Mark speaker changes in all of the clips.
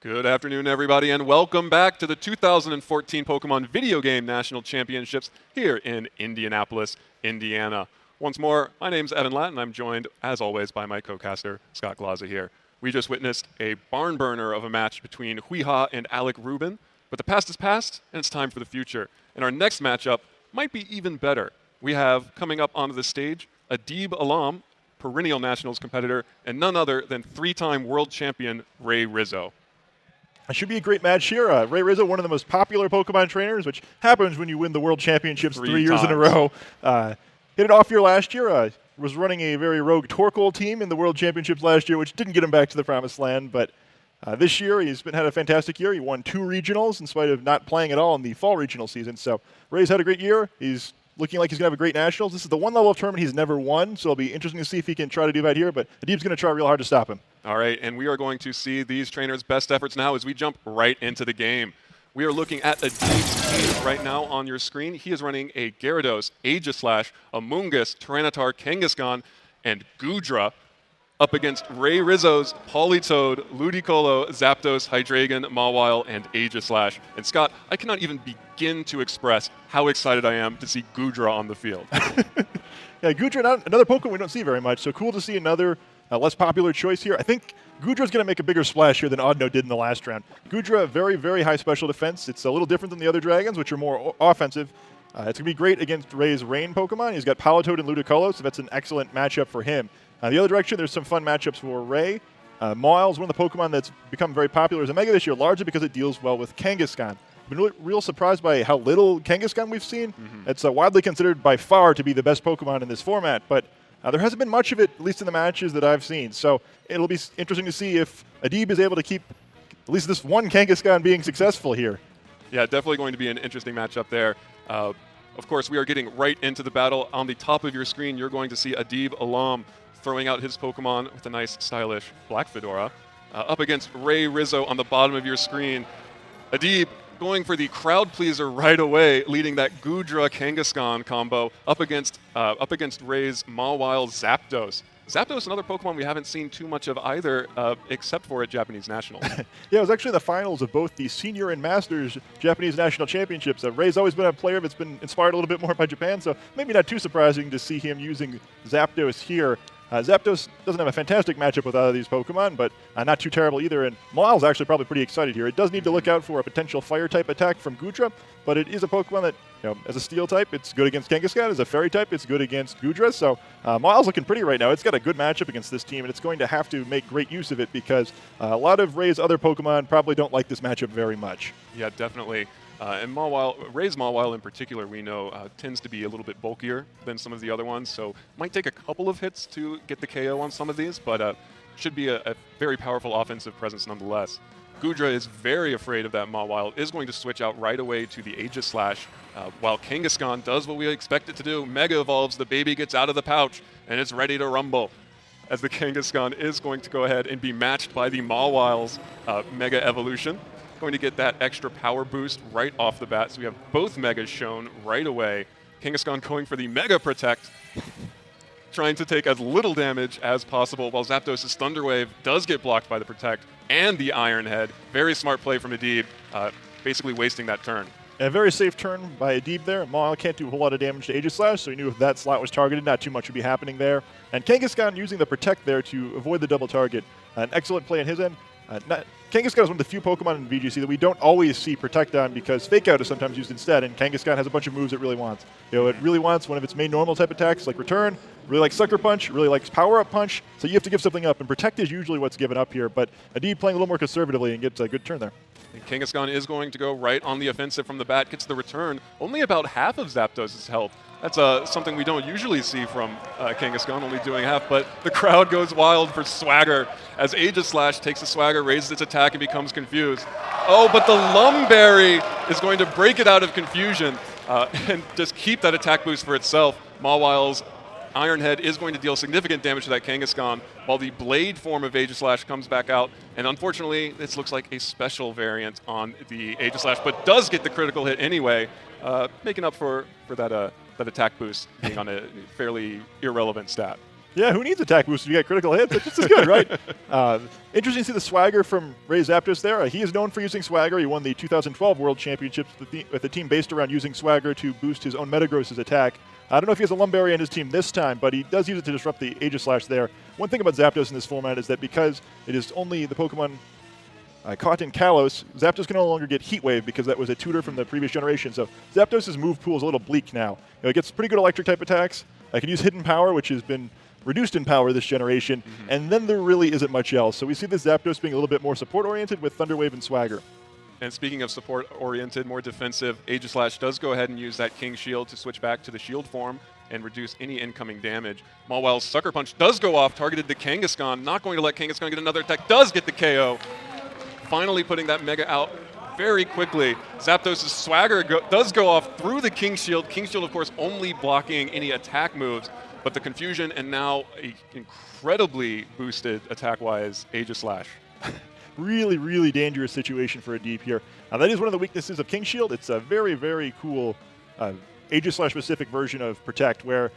Speaker 1: Good afternoon, everybody, and welcome back to the 2014 Pokemon Video Game National Championships here in Indianapolis, Indiana. Once more, my name's Evan Latt, and I'm joined, as always, by my co-caster, Scott Glaza here. We just witnessed a barn burner of a match between Huiha and Alec Rubin, but the past is past, and it's time for the future. And our next matchup might be even better. We have, coming up onto the stage, Adib Alam, perennial Nationals competitor, and none other than three-time world champion Ray Rizzo.
Speaker 2: It should be a great match here. Ray Rizzo, one of the most popular Pokemon trainers, which happens when you win the World Championships three years in a row. Hit it off year last year. Was running a very rogue Torkoal team in the World Championships last year, which didn't get him back to the Promised Land. But this year, he's had a fantastic year. He won 2 regionals in spite of not playing at all in the fall regional season. So Ray's had a great year. He's looking like he's going to have a great Nationals. This is the one level of tournament he's never won, so it'll be interesting to see if he can try to do that here. But Adib's going to try real hard to stop him.
Speaker 1: All right, and we are going to see these trainers' best efforts now as we jump right into the game. We are looking at Adib's team right now on your screen. He is running a Gyarados, Aegislash, Amoonguss, Tyranitar, Kangaskhan, and Goodra up against Ray Rizzo's Politoed, Ludicolo, Zapdos, Hydreigon, Mawile, and Aegislash. And Scott, I cannot even begin to express how excited I am to see Goodra on the field.
Speaker 2: Yeah, Goodra, another Pokemon we don't see very much, so cool to see another less popular choice here. I think Goodra's going to make a bigger splash here than Audino did in the last round. Goodra, very, very high special defense. It's a little different than the other dragons, which are more offensive. It's going to be great against Ray's Rain Pokemon. He's got Politoed and Ludicolo, so that's an excellent matchup for him. The other direction, there's some fun matchups for Ray. Mawile is one of the Pokemon that's become very popular as a Mega this year, largely because it deals well with Kangaskhan. I've been real surprised by how little Kangaskhan we've seen. It's widely considered by far to be the best Pokemon in this format, but there hasn't been much of it, at least in the matches that I've seen. So it'll be interesting to see if Adib is able to keep at least this one Kangaskhan being successful here.
Speaker 1: Yeah, definitely going to be an interesting matchup there. Of course, we are getting right into the battle. On the top of your screen, you're going to see Adib Alam throwing out his Pokemon with a nice, stylish black fedora. Up against Ray Rizzo on the bottom of your screen. Adib going for the crowd pleaser right away, leading that Goodra Kangaskhan combo up against Ray's Mawile Zapdos. Zapdos, another Pokemon we haven't seen too much of either, except for at Japanese Nationals.
Speaker 2: Yeah, it was actually the finals of both the Senior and Masters Japanese National Championships. Ray's always been a player that's been inspired a little bit more by Japan, so maybe not too surprising to see him using Zapdos here. Zapdos doesn't have a fantastic matchup with either of these Pokemon, but not too terrible either. And Mawile's actually probably pretty excited here. It does need to look out for a potential Fire-type attack from Goodra, but it is a Pokemon that, as a Steel-type, it's good against Kangaskhan. As a Fairy-type, it's good against Goodra. So Mawile's looking pretty right now. It's got a good matchup against this team, and it's going to have to make great use of it because a lot of Ray's other Pokemon probably don't like this matchup very much.
Speaker 1: Yeah, definitely. And Ray's Mawile in particular, we know, tends to be a little bit bulkier than some of the other ones, so might take a couple of hits to get the KO on some of these, but should be a very powerful offensive presence nonetheless. Goodra is very afraid of that Mawile, is going to switch out right away to the Aegislash, while Kangaskhan does what we expect it to do. Mega Evolves, the baby gets out of the pouch, and it's ready to rumble, as the Kangaskhan is going to go ahead and be matched by the Mawile's Mega Evolution. Going to get that extra power boost right off the bat, so we have both Megas shown right away. Kangaskhan going for the Mega Protect, trying to take as little damage as possible, while Zapdos' Thunder Wave does get blocked by the Protect and the Iron Head. Very smart play from Adib, basically wasting that turn.
Speaker 2: A very safe turn by Adib there. Mawile can't do a whole lot of damage to Aegislash, so he knew if that slot was targeted, not too much would be happening there. And Kangaskhan using the Protect there to avoid the double target. An excellent play on his end. Kangaskhan is one of the few Pokemon in VGC that we don't always see Protect on because Fake Out is sometimes used instead, and Kangaskhan has a bunch of moves it really wants. It really wants one of its main normal type attacks like Return, really likes Sucker Punch, really likes Power Up Punch, so you have to give something up, and Protect is usually what's given up here, but Adib playing a little more conservatively and gets a good turn there.
Speaker 1: Kangaskhan is going to go right on the offensive from the bat, gets the return, only about half of Zapdos' health. That's something we don't usually see from Kangaskhan, only doing half, but the crowd goes wild for Swagger as Aegislash takes a Swagger, raises its attack, and becomes confused. Oh, but the Lumberry is going to break it out of confusion and just keep that attack boost for itself. Mawile's Iron Head is going to deal significant damage to that Kangaskhan, while the Blade form of Aegislash comes back out, and unfortunately, this looks like a special variant on the Aegislash, but does get the critical hit anyway, making up for that attack boost being on a fairly irrelevant stat.
Speaker 2: Yeah, who needs attack boost if you got critical hits? It's just as good, right? Interesting to see the swagger from Ray Zapdos there. He is known for using swagger. He won the 2012 World Championships with a team based around using swagger to boost his own Metagross's attack. I don't know if he has a Lumberi in his team this time, but he does use it to disrupt the Aegislash there. One thing about Zapdos in this format is that because it is only the Pokemon caught in Kalos, Zapdos can no longer get Heat Wave because that was a tutor from the previous generation. So Zapdos' move pool is a little bleak now. It gets pretty good electric type attacks. I can use Hidden Power, which has been reduced in power this generation, and then there really isn't much else. So we see this Zapdos being a little bit more support-oriented with Thunder Wave and Swagger.
Speaker 1: And speaking of support-oriented, more defensive, Aegislash does go ahead and use that King Shield to switch back to the Shield form and reduce any incoming damage. Mawil's Sucker Punch does go off, targeted to Kangaskhan, not going to let Kangaskhan get another attack, does get the KO. Finally putting that Mega out very quickly. Zapdos' Swagger does go off through the King Shield. King Shield, of course, only blocking any attack moves, but the confusion and now a incredibly boosted attack-wise Aegislash.
Speaker 2: Really, really dangerous situation for Adib here. That is one of the weaknesses of King Shield. It's a very, very cool Aegislash-specific version of Protect, where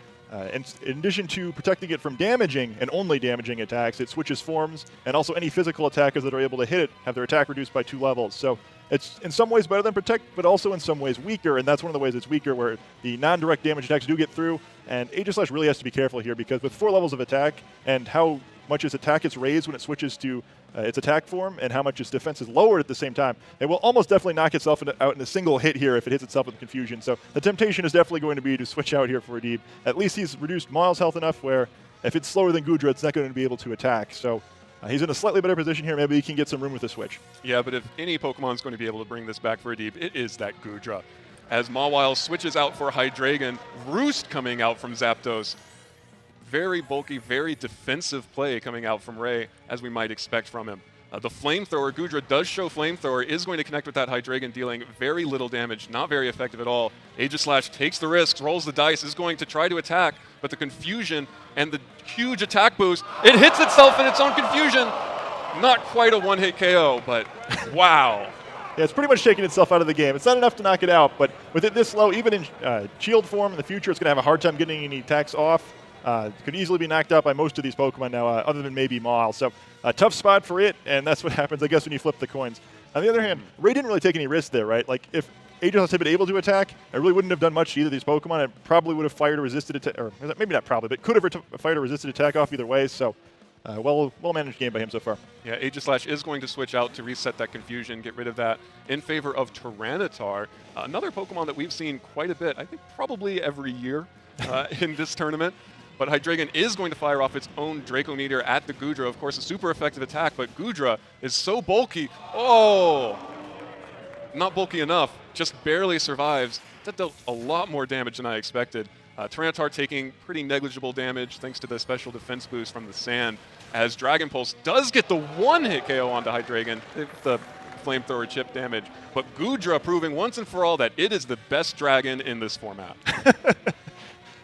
Speaker 2: in addition to protecting it from damaging and only damaging attacks, it switches forms, and also any physical attackers that are able to hit it have their attack reduced by 2 levels. So it's in some ways better than Protect, but also in some ways weaker, and that's one of the ways it's weaker, where the non-direct damage attacks do get through, and Aegislash really has to be careful here, because with 4 levels of attack and how much its attack is raised when it switches to its attack form and how much its defense is lowered at the same time, it will almost definitely knock itself out in a single hit here if it hits itself with confusion. So the temptation is definitely going to be to switch out here for Adib. At least he's reduced Mawil's health enough where if it's slower than Goodra, it's not going to be able to attack. So he's in a slightly better position here. Maybe he can get some room with the switch.
Speaker 1: Yeah, but if any Pokemon is going to be able to bring this back for Adib, it is that Goodra. As Mawile switches out for Hydreigon, Roost coming out from Zapdos. Very bulky, very defensive play coming out from Ray, as we might expect from him. The Flamethrower, Goodra does show Flamethrower, is going to connect with that Hydreigon, dealing very little damage, not very effective at all. Aegislash takes the risks, rolls the dice, is going to try to attack, but the confusion and the huge attack boost, it hits itself in its own confusion. Not quite a one-hit KO, but wow.
Speaker 2: Yeah, it's pretty much taking itself out of the game. It's not enough to knock it out, but with it this low, even in Shield form in the future, it's going to have a hard time getting any attacks off. Could easily be knocked out by most of these Pokemon now, other than maybe Mawile. So a tough spot for it, and that's what happens, I guess, when you flip the coins. On the other hand, Ray didn't really take any risks there, right? Like, if Aegislash had been able to attack, I really wouldn't have done much to either of these Pokemon. It probably would have fired a resisted attack, or maybe not probably, but could have fired a resisted attack off either way. So well-managed game by him so far.
Speaker 1: Yeah, Aegislash is going to switch out to reset that confusion, get rid of that, in favor of Tyranitar, another Pokemon that we've seen quite a bit, I think probably every year in this tournament. But Hydreigon is going to fire off its own Draco Meteor at the Goodra. Of course, a super effective attack, but Goodra is so bulky. Oh! Not bulky enough, just barely survives. That dealt a lot more damage than I expected. Tyranitar taking pretty negligible damage thanks to the special defense boost from the sand, as Dragon Pulse does get the one-hit KO onto Hydreigon, the Flamethrower chip damage. But Goodra proving once and for all that it is the best dragon in this format.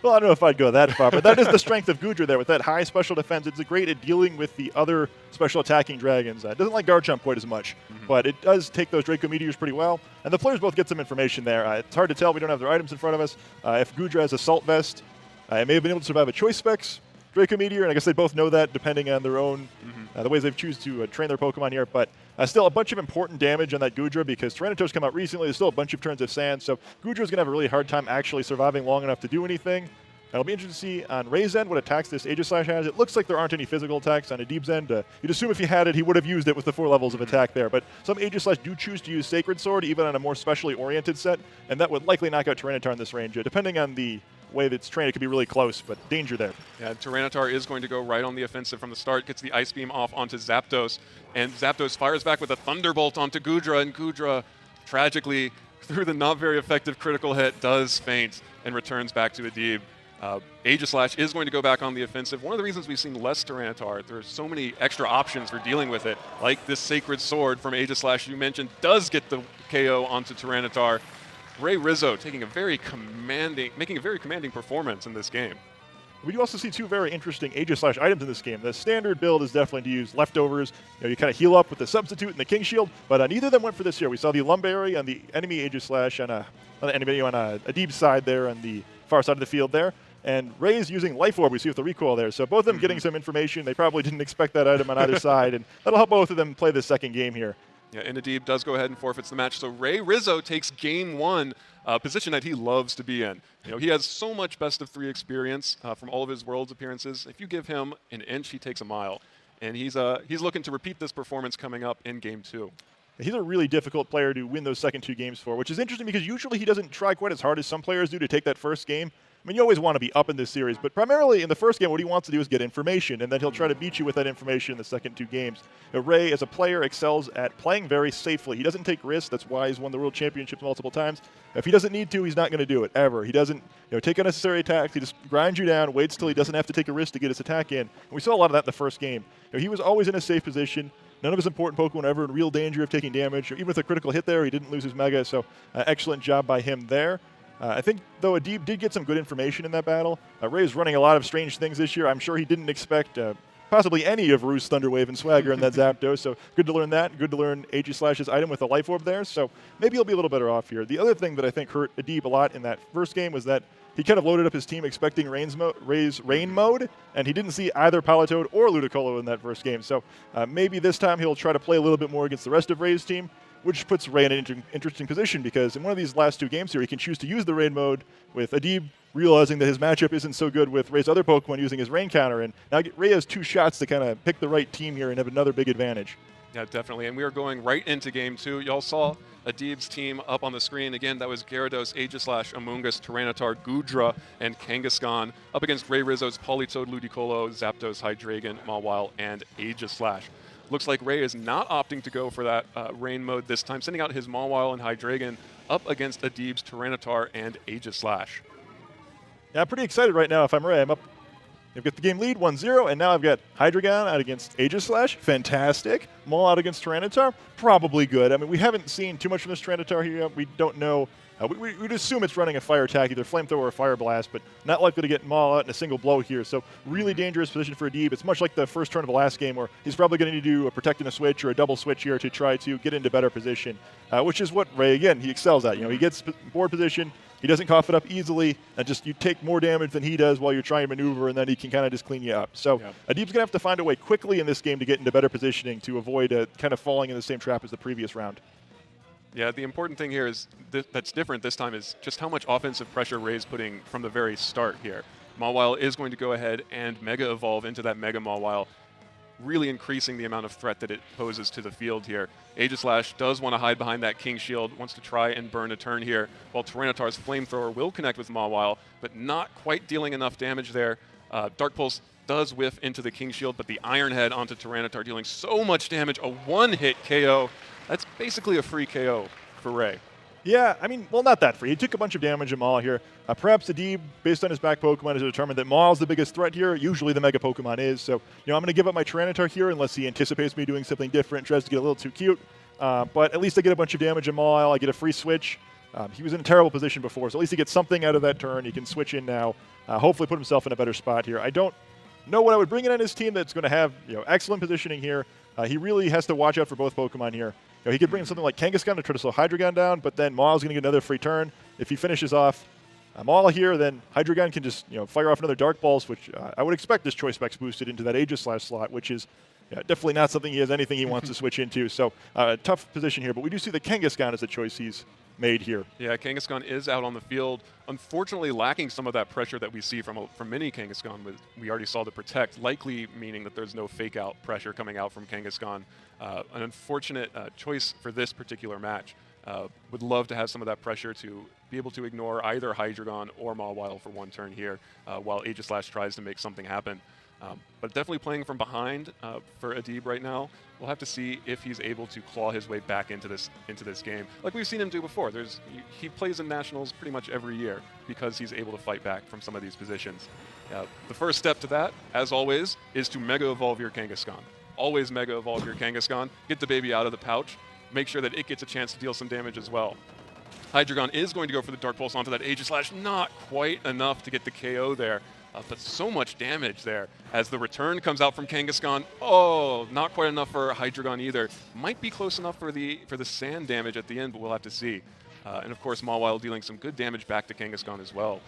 Speaker 2: Well, I don't know if I'd go that far, but that is the strength of Goodra there. With that high special defense, it's great at dealing with the other special attacking dragons. It doesn't like Garchomp quite as much, but it does take those Draco Meteors pretty well. And the players both get some information there. It's hard to tell. We don't have their items in front of us. If Goodra has Assault Vest, it may have been able to survive a Choice Specs Draco Meteor, and I guess they both know that depending on their own, the ways they choose to train their Pokemon here. But still a bunch of important damage on that Goodra because Tyranitar's come out recently. There's still a bunch of turns of sand, so Goodra's going to have a really hard time actually surviving long enough to do anything. It'll be interesting to see on Ray's end what attacks this Aegislash has. It looks like there aren't any physical attacks on Adib's end. You'd assume if he had it, he would have used it with the 4 levels of attack there. But some Aegislash do choose to use Sacred Sword, even on a more specially oriented set, and that would likely knock out Tyranitar in this range. Depending on the way that it's trained, it could be really close, but danger there.
Speaker 1: Yeah, Tyranitar is going to go right on the offensive from the start, gets the Ice Beam off onto Zapdos, and Zapdos fires back with a Thunderbolt onto Goodra, and Goodra, tragically, through the not very effective critical hit, does faint and returns back to Adib. Aegislash is going to go back on the offensive. One of the reasons we've seen less Tyranitar, there's so many extra options for dealing with it, like this Sacred Sword from Aegislash you mentioned does get the KO onto Tyranitar. Ray Rizzo making a very commanding performance in this game.
Speaker 2: We do also see 2 very interesting Aegislash items in this game. The standard build is definitely to use leftovers. You kind of heal up with the Substitute and the King Shield, but neither of them went for this here. We saw the Lumberi on the enemy Aegislash on Adib's side there on the far side of the field there. and Ray is using Life Orb. We see with the recoil there. So both of them getting some information. They probably didn't expect that item on either side, and that'll help both of them play the second game here.
Speaker 1: Yeah, and Adib does go ahead and forfeits the match. So Ray Rizzo takes game one, a position that he loves to be in. He has so much best of 3 experience from all of his Worlds appearances. If you give him an inch, he takes a mile. And he's looking to repeat this performance coming up in game 2.
Speaker 2: He's a really difficult player to win those second 2 games for, which is interesting because usually he doesn't try quite as hard as some players do to take that first game. I mean, you always want to be up in this series, but primarily in the first game, what he wants to do is get information, and then he'll try to beat you with that information in the second 2 games. Ray, as a player, excels at playing very safely. He doesn't take risks. That's why he's won the World Championships multiple times. If he doesn't need to, he's not going to do it, ever. He doesn't take unnecessary attacks. He just grinds you down, waits till he doesn't have to take a risk to get his attack in. And we saw a lot of that in the first game. He was always in a safe position. None of his important Pokemon ever in real danger of taking damage. Even with a critical hit there, he didn't lose his Mega, so excellent job by him there. I think, though, Adib did get some good information in that battle. Ray is running a lot of strange things this year. I'm sure he didn't expect possibly any of Roost, Thunderwave, and Swagger in that Zapdos, so good to learn that. Good to learn Aegislash's item with a Life Orb there, so maybe he'll be a little better off here. The other thing that I think hurt Adib a lot in that first game was that he kind of loaded up his team expecting Ray's Rain mode, and he didn't see either Palatoad or Ludicolo in that first game. So maybe this time he'll try to play a little bit more against the rest of Ray's team, which puts Ray in an interesting position because in one of these last 2 games here, he can choose to use the Rain mode with Adib realizing that his matchup isn't so good with Ray's other Pokemon using his Rain counter. And now Ray has 2 shots to kind of pick the right team here and have another big advantage.
Speaker 1: Yeah, definitely. And we are going right into game 2. Y'all saw Adib's team up on the screen. Again, that was Gyarados, Aegislash, Amoonguss, Tyranitar, Goodra, and Kangaskhan up against Ray Rizzo's Politoed, Ludicolo, Zapdos, Hydreigon, Mawile, and Aegislash. Looks like Ray is not opting to go for that Rain mode this time, sending out his Mawile and Hydreigon up against Adib's Tyranitar and Aegislash.
Speaker 2: Yeah, I'm pretty excited right now if I'm Ray. I'm up. I've got the game lead 1-0, and now I've got Hydreigon out against Aegislash. Fantastic. Maul out against Tyranitar. Probably good. I mean, we haven't seen too much from this Tyranitar here yet. We don't know. We'd assume it's running a fire attack, either Flamethrower or Fire Blast, but not likely to get Maul out in a single blow here. So really dangerous position for Adib. It's much like the first turn of the last game where he's probably going to need to do a Protect and a Switch or a double switch here to try to get into better position, which is what Ray, again, he excels at. He gets board position. He doesn't cough it up easily, and just you take more damage than he does while you're trying to maneuver, and then he can kind of just clean you up. So Adib's going to have to find a way quickly in this game to get into better positioning to avoid kind of falling in the same trap as the previous round.
Speaker 1: Yeah, the important thing here is that's different this time is just how much offensive pressure Ray's putting from the very start here. Mawile is going to go ahead and Mega Evolve into that Mega Mawile, really increasing the amount of threat that it poses to the field here. Aegislash does want to hide behind that King Shield, wants to try and burn a turn here, while Tyranitar's Flamethrower will connect with Mawile, but not quite dealing enough damage there. Dark Pulse does whiff into the King Shield, but the Iron Head onto Tyranitar dealing so much damage, a one-hit KO. That's basically a free KO for Ray.
Speaker 2: Yeah, I mean, well, not that free. He took a bunch of damage in Maul here. Perhaps Adib, based on his back Pokemon, has determined that Maul's the biggest threat here. Usually the Mega Pokemon is. So, I'm going to give up my Tyranitar here unless he anticipates me doing something different, tries to get a little too cute. But at least I get a bunch of damage in Maul. I get a free switch. He was in a terrible position before, so at least he gets something out of that turn. He can switch in now, hopefully put himself in a better spot here. I don't know what I would bring in on his team that's going to have excellent positioning here. He really has to watch out for both Pokemon here. He could bring in something like Kangaskhan to try to slow Hydreigon down, but then Maul's going to get another free turn. If he finishes off Maul here, then Hydreigon can just fire off another Dark Pulse, which I would expect this Choice Specs boosted into that Aegislash slot, which is definitely not something he has anything he wants to switch into. So tough position here, but we do see the Kangaskhan as a choice he's made here.
Speaker 1: Yeah, Kangaskhan is out on the field, unfortunately lacking some of that pressure that we see from many Kangaskhan. We already saw the Protect, likely meaning that there's no fake-out pressure coming out from Kangaskhan. An unfortunate choice for this particular match. Would love to have some of that pressure to be able to ignore either Hydreigon or Mawile for one turn here while Aegislash tries to make something happen. But definitely playing from behind for Adib right now. We'll have to see if he's able to claw his way back into this game, like we've seen him do before. He plays in Nationals pretty much every year because he's able to fight back from some of these positions. The first step to that, as always, is to Mega Evolve your Kangaskhan. Always Mega Evolve your Kangaskhan. Get the baby out of the pouch. Make sure that it gets a chance to deal some damage as well. Hydreigon is going to go for the Dark Pulse onto that Aegislash. Not quite enough to get the KO there. But so much damage there as the return comes out from Kangaskhan. Oh, not quite enough for Hydreigon either. Might be close enough for the sand damage at the end, but we'll have to see. And of course, Mawile dealing some good damage back to Kangaskhan as well.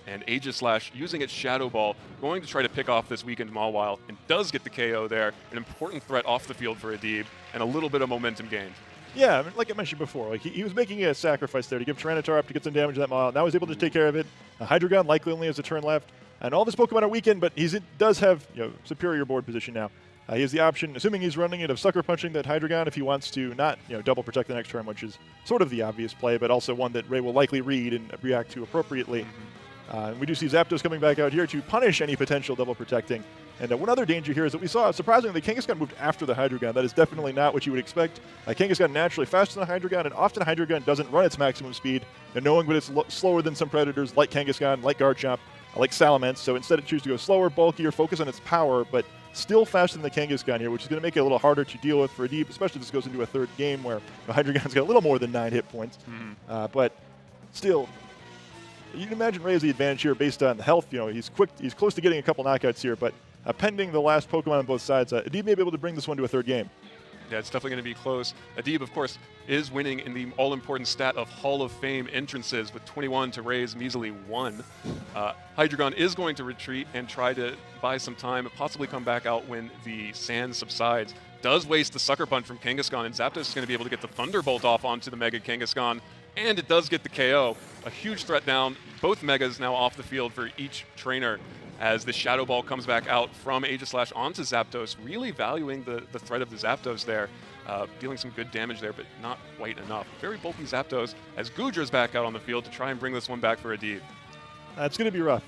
Speaker 1: And Aegislash using its Shadow Ball, going to try to pick off this weakened Mawile, and does get the KO there. An important threat off the field for Adib, and a little bit of momentum gained.
Speaker 2: Yeah, I mean, like I mentioned before, like he was making a sacrifice there to give Tyranitar up to get some damage to that Mawile. Now he's able to take care of it. Hydreigon likely only has a turn left. And all of his Pokemon are weakened, but he does have superior board position now. He has the option, assuming he's running it, of Sucker Punching that Hydreigon if he wants to not double protect the next turn, which is sort of the obvious play, but also one that Ray will likely read and react to appropriately. We do see Zapdos coming back out here to punish any potential double protecting. And one other danger here is that we saw, surprisingly, Kangaskhan moved after the Hydreigon. That is definitely not what you would expect. Kangaskhan naturally faster than the Hydreigon, and often Hydreigon doesn't run its maximum speed, knowing that it's slower than some predators like Kangaskhan, like Garchomp, like Salamence. So instead it chooses to go slower, bulkier, focus on its power, but still faster than the Kangaskhan here, which is going to make it a little harder to deal with for Adib, especially if this goes into a third game where the Hydreigon's got a little more than 9 hit points. But still, you can imagine Ray has the advantage here based on health. He's quick. He's close to getting a couple knockouts here, but pending the last Pokemon on both sides, Adib may be able to bring this one to a third game.
Speaker 1: Yeah, it's definitely going to be close. Adib, of course, is winning in the all-important stat of Hall of Fame entrances with 21 to Ray's measly 1. Hydreigon is going to retreat and try to buy some time and possibly come back out when the sand subsides. Does waste the Sucker Punch from Kangaskhan, and Zapdos is going to be able to get the Thunderbolt off onto the Mega Kangaskhan, and it does get the KO. A huge threat down. Both Megas now off the field for each trainer as the Shadow Ball comes back out from Aegislash onto Zapdos, really valuing the threat of the Zapdos there, dealing some good damage there, but not quite enough. Very bulky Zapdos as Goodra's back out on the field to try and bring this one back for Adib.
Speaker 2: It's going to be rough.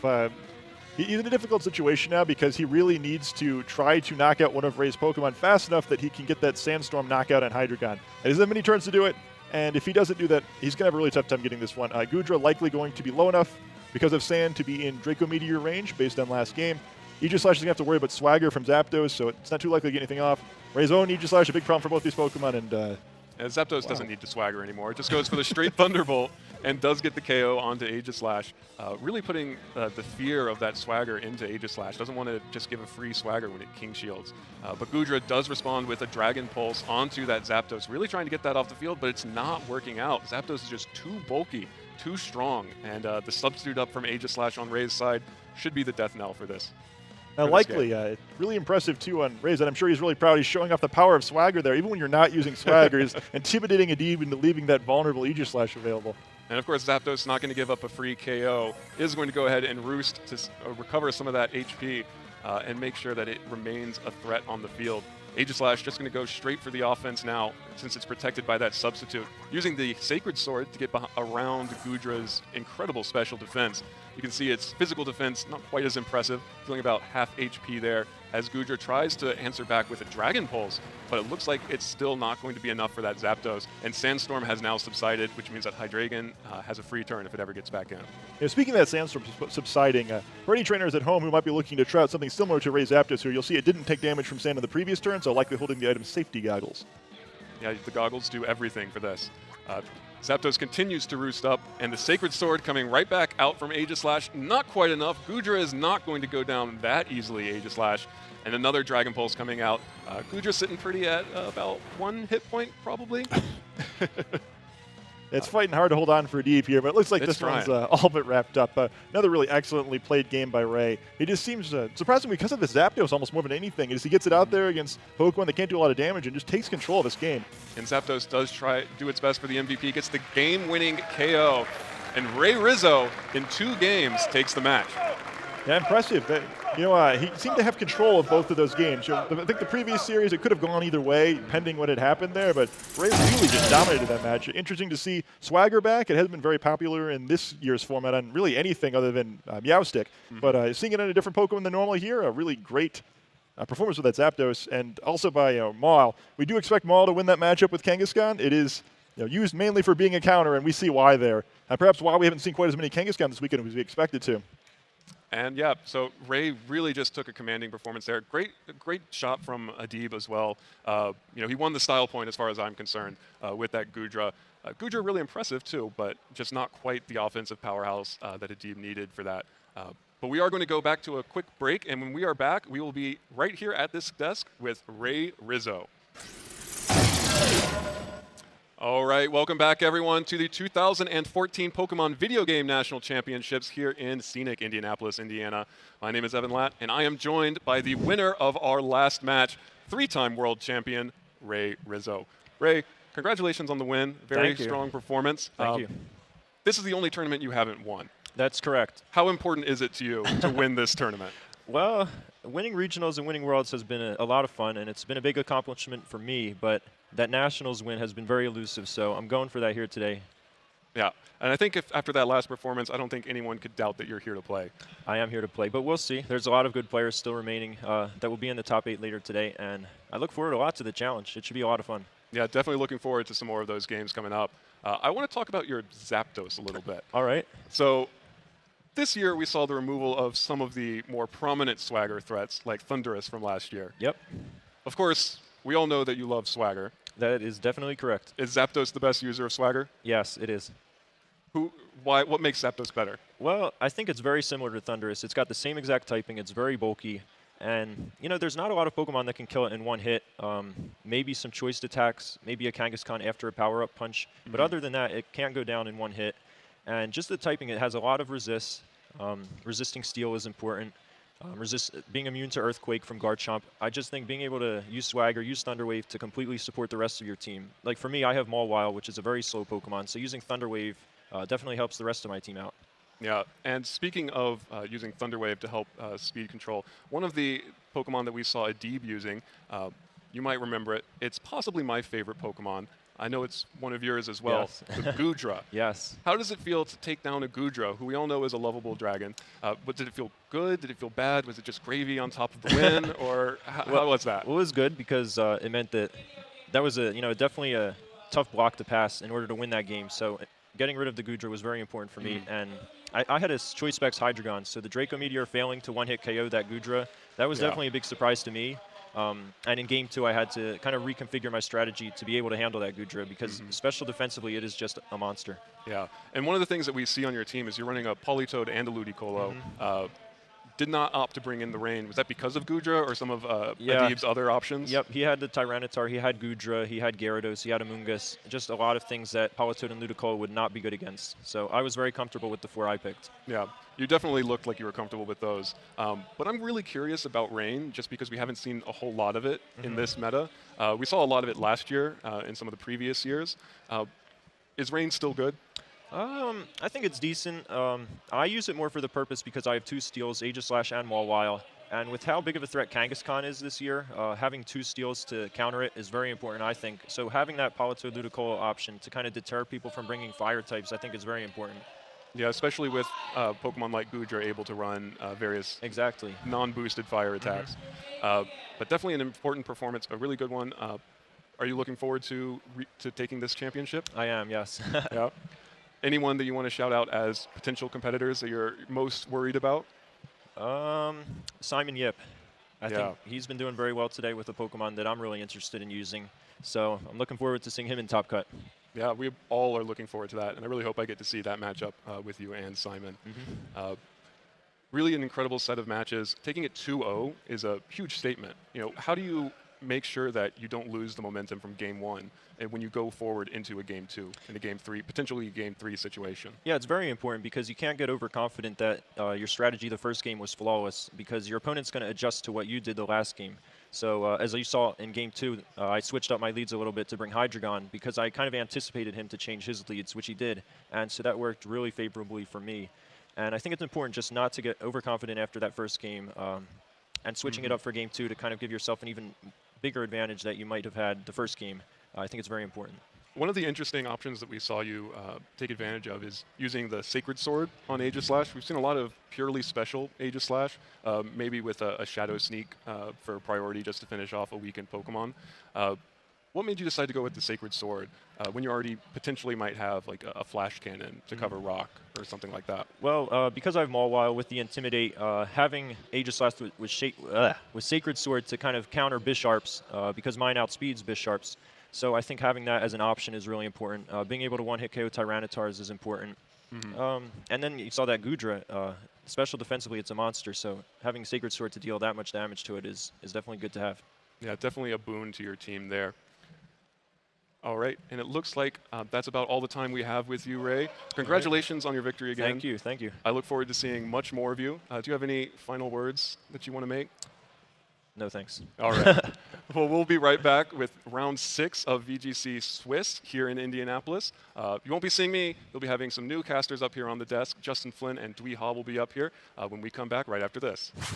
Speaker 2: He's in a difficult situation now because he really needs to try to knock out one of Ray's Pokemon fast enough that he can get that Sandstorm knockout on Hydreigon. He doesn't have many turns to do it, and if he doesn't do that, he's going to have a really tough time getting this one. Goodra likely going to be low enough because of Sand to be in Draco Meteor range based on last game. Aegislash is going to have to worry about Swagger from Zapdos, so it's not too likely to get anything off. Ray's own Aegislash, a big problem for both these Pokemon, and
Speaker 1: Zapdos doesn't need to Swagger anymore. It just goes for the straight Thunderbolt and does get the KO onto Aegislash, really putting the fear of that Swagger into Aegislash. Doesn't want to just give a free Swagger when it King Shields. But Goodra does respond with a Dragon Pulse onto that Zapdos, really trying to get that off the field, but it's not working out. Zapdos is just too bulky, too strong, and the substitute up from Aegislash on Ray's side should be the death knell for this.
Speaker 2: Likely. Really impressive, too, on Ray's, and I'm sure he's really proud. He's showing off the power of Swagger there. Even when you're not using Swagger, he's intimidating Adib into leaving that vulnerable Aegislash available.
Speaker 1: And, of course, Zapdos not going to give up a free KO, is going to go ahead and roost to recover some of that HP and make sure that it remains a threat on the field. Aegislash just going to go straight for the offense now, since it's protected by that substitute, using the Sacred Sword to get around Goodra's incredible special defense. You can see its physical defense not quite as impressive, feeling about half HP there, as Goodra tries to answer back with a Dragon Pulse, but it looks like it's still not going to be enough for that Zapdos, and Sandstorm has now subsided, which means that Hydreigon has a free turn if it ever gets back in.
Speaker 2: Speaking of that Sandstorm subsiding, for any trainers at home who might be looking to try out something similar to Ray's Zapdos here, you'll see it didn't take damage from Sand in the previous turn, so likely holding the item Safety Goggles.
Speaker 1: Yeah, the goggles do everything for this. Zapdos continues to roost up, and the Sacred Sword coming right back out from Aegislash. Not quite enough. Goodra is not going to go down that easily, Aegislash. And another Dragon Pulse coming out. Goodra sitting pretty at about 1 hit point, probably.
Speaker 2: It's fighting hard to hold on for Adib here, but it looks like this one's all but wrapped up. Another really excellently played game by Ray. He just seems, surprisingly, because of the Zapdos almost more than anything, is he gets it out there against Pokemon that can't do a lot of damage and just takes control of this game.
Speaker 1: And Zapdos does do its best for the MVP, gets the game-winning KO. And Ray Rizzo, in 2 games, takes the match.
Speaker 2: Yeah, impressive. He seemed to have control of both of those games. I think the previous series, it could have gone either way, pending what had happened there, but Ray really just dominated that match. Interesting to see Swagger back. It hasn't been very popular in this year's format on really anything other than Meowstic, but seeing it on a different Pokemon than normal here, a really great performance with that Zapdos, and also by Mawile. We do expect Mawile to win that matchup with Kangaskhan. It is used mainly for being a counter, and we see why there. Perhaps why we haven't seen quite as many Kangaskhan this weekend as we expected to.
Speaker 1: And yeah, so Ray really just took a commanding performance there. Great shot from Adib as well. He won the style point as far as I'm concerned with that Goodra. Goodra really impressive too, but just not quite the offensive powerhouse that Adib needed for that. But we are going to go back to a quick break, and when we are back, we will be right here at this desk with Ray Rizzo. All right, welcome back, everyone, to the 2014 Pokemon Video Game National Championships here in scenic Indianapolis, Indiana. My name is Evan Latt, and I am joined by the winner of our last match, three-time world champion, Ray Rizzo. Ray, congratulations on the win. Very strong performance.
Speaker 3: Thank you.
Speaker 1: This is the only tournament you haven't won.
Speaker 3: That's correct.
Speaker 1: How important is it to you to win this tournament?
Speaker 3: Well, winning regionals and winning worlds has been a lot of fun, and it's been a big accomplishment for me, but that nationals win has been very elusive, so I'm going for that here today.
Speaker 1: Yeah, and I think after that last performance, I don't think anyone could doubt that you're here to play.
Speaker 3: I am here to play, but we'll see. There's a lot of good players still remaining that will be in the top 8 later today, and I look forward a lot to the challenge. It should be a lot of fun.
Speaker 1: Yeah, definitely looking forward to some more of those games coming up. I want to talk about your Zapdos a little bit.
Speaker 3: All right.
Speaker 1: So this year we saw the removal of some of the more prominent swagger threats, like Thundurus from last year.
Speaker 3: Yep.
Speaker 1: Of course, we all know that you love swagger.
Speaker 3: That is definitely correct.
Speaker 1: Is Zapdos the best user of swagger?
Speaker 3: Yes, it is.
Speaker 1: What makes Zapdos better?
Speaker 3: Well, I think it's very similar to Thundurus. It's got the same exact typing. It's very bulky. And, you know, there's not a lot of Pokemon that can kill it in one hit. Maybe some choiced attacks, maybe a Kangaskhan after a power-up punch. But other than that, it can't go down in one hit. And just the typing, it has a lot of resist. Resisting Steel is important. Being immune to Earthquake from Garchomp. I just think being able to use Swagger, use Thunder Wave to completely support the rest of your team. Like for me, I have Mawile, which is a very slow Pokemon, so using Thunder Wave definitely helps the rest of my team out.
Speaker 1: Yeah, and speaking of using Thunder Wave to help speed control, one of the Pokemon that we saw Adib using, you might remember it. It's possibly my favorite Pokemon. I know it's one of yours as well,
Speaker 3: yes.
Speaker 1: the Goodra.
Speaker 3: Yes.
Speaker 1: How does it feel to take down a Goodra, who we all know is a lovable dragon? But did it feel good? Did it feel bad? Was it just gravy on top of the win? Or how was that?
Speaker 3: Well, it was good because it meant that was definitely a tough block to pass in order to win that game. So getting rid of the Goodra was very important for me. And I had a Choice Specs Hydreigon, so the Draco Meteor failing to one-hit KO that Goodra, that was definitely a big surprise to me. And in Game 2, I had to kind of reconfigure my strategy to be able to handle that Goodra because special defensively, it is just a monster.
Speaker 1: Yeah, and one of the things that we see on your team is you're running a Politoed and a Ludicolo. Did not opt to bring in the rain. Was that because of Goodra or some of Adib's other options?
Speaker 3: Yep, he had the Tyranitar, he had Goodra, he had Gyarados, he had Amoonguss. Just a lot of things that Politoed and Ludicolo would not be good against. So I was very comfortable with the 4 I picked.
Speaker 1: Yeah, you definitely looked like you were comfortable with those. But I'm really curious about rain just because we haven't seen a whole lot of it in this meta. We saw a lot of it last year in some of the previous years. Is rain still good?
Speaker 3: I think it's decent. I use it more for the purpose because I have 2 steals, Aegislash and Mawile. And with how big of a threat Kangaskhan is this year, having 2 steals to counter it is very important, I think. So having that Politoed Ludicolo option to kind of deter people from bringing fire types, I think is very important.
Speaker 1: Yeah, especially with Pokemon like Goodra able to run various non-boosted fire attacks. But definitely an important performance, a really good one. Are you looking forward to taking this championship?
Speaker 3: I am, yes.
Speaker 1: Yeah. Anyone that you want to shout out as potential competitors that you're most worried about?
Speaker 3: Simon Yip. I think he's been doing very well today with a Pokemon that I'm really interested in using. So I'm looking forward to seeing him in Top Cut.
Speaker 1: Yeah, we all are looking forward to that, and I really hope I get to see that matchup with you and Simon. Really an incredible set of matches. Taking it 2-0 is a huge statement. You know, how do you make sure that you don't lose the momentum from Game 1 and when you go forward into a Game 2 and a Game 3, potentially a Game 3 situation?
Speaker 3: Yeah, it's very important because you can't get overconfident that your strategy the first game was flawless because your opponent's going to adjust to what you did the last game. So as you saw in Game 2, I switched up my leads a little bit to bring Hydreigon because I kind of anticipated him to change his leads, which he did. And so that worked really favorably for me. And I think it's important just not to get overconfident after that first game and switching it up for Game 2 to kind of give yourself an even bigger advantage that you might have had the first game. I think it's very important.
Speaker 1: One of the interesting options that we saw you take advantage of is using the Sacred Sword on Aegislash. We've seen a lot of purely special Aegislash, maybe with a Shadow Sneak for priority just to finish off a weakened Pokemon. What made you decide to go with the Sacred Sword when you already potentially might have like a Flash Cannon to cover Rock or something like that?
Speaker 3: Well, because I have Mawile with the Intimidate, having Aegislash with Sacred Sword to kind of counter Bisharps because mine outspeeds Bisharps. So I think having that as an option is really important. Being able to one-hit KO Tyranitars is important. And then you saw that Goodra. Special defensively, it's a monster, so having Sacred Sword to deal that much damage to it is definitely good to have.
Speaker 1: Yeah, definitely a boon to your team there. All right, and it looks like that's about all the time we have with you, Ray. Congratulations on your victory again.
Speaker 3: Thank you, thank you.
Speaker 1: I look forward to seeing much more of you. Do you have any final words that you want to make?
Speaker 3: No thanks.
Speaker 1: All right. Well, we'll be right back with round 6 of VGC Swiss here in Indianapolis. You won't be seeing me. We'll be having some new casters up here on the desk. Justin Flynn and Dwee Ha will be up here when we come back right after this.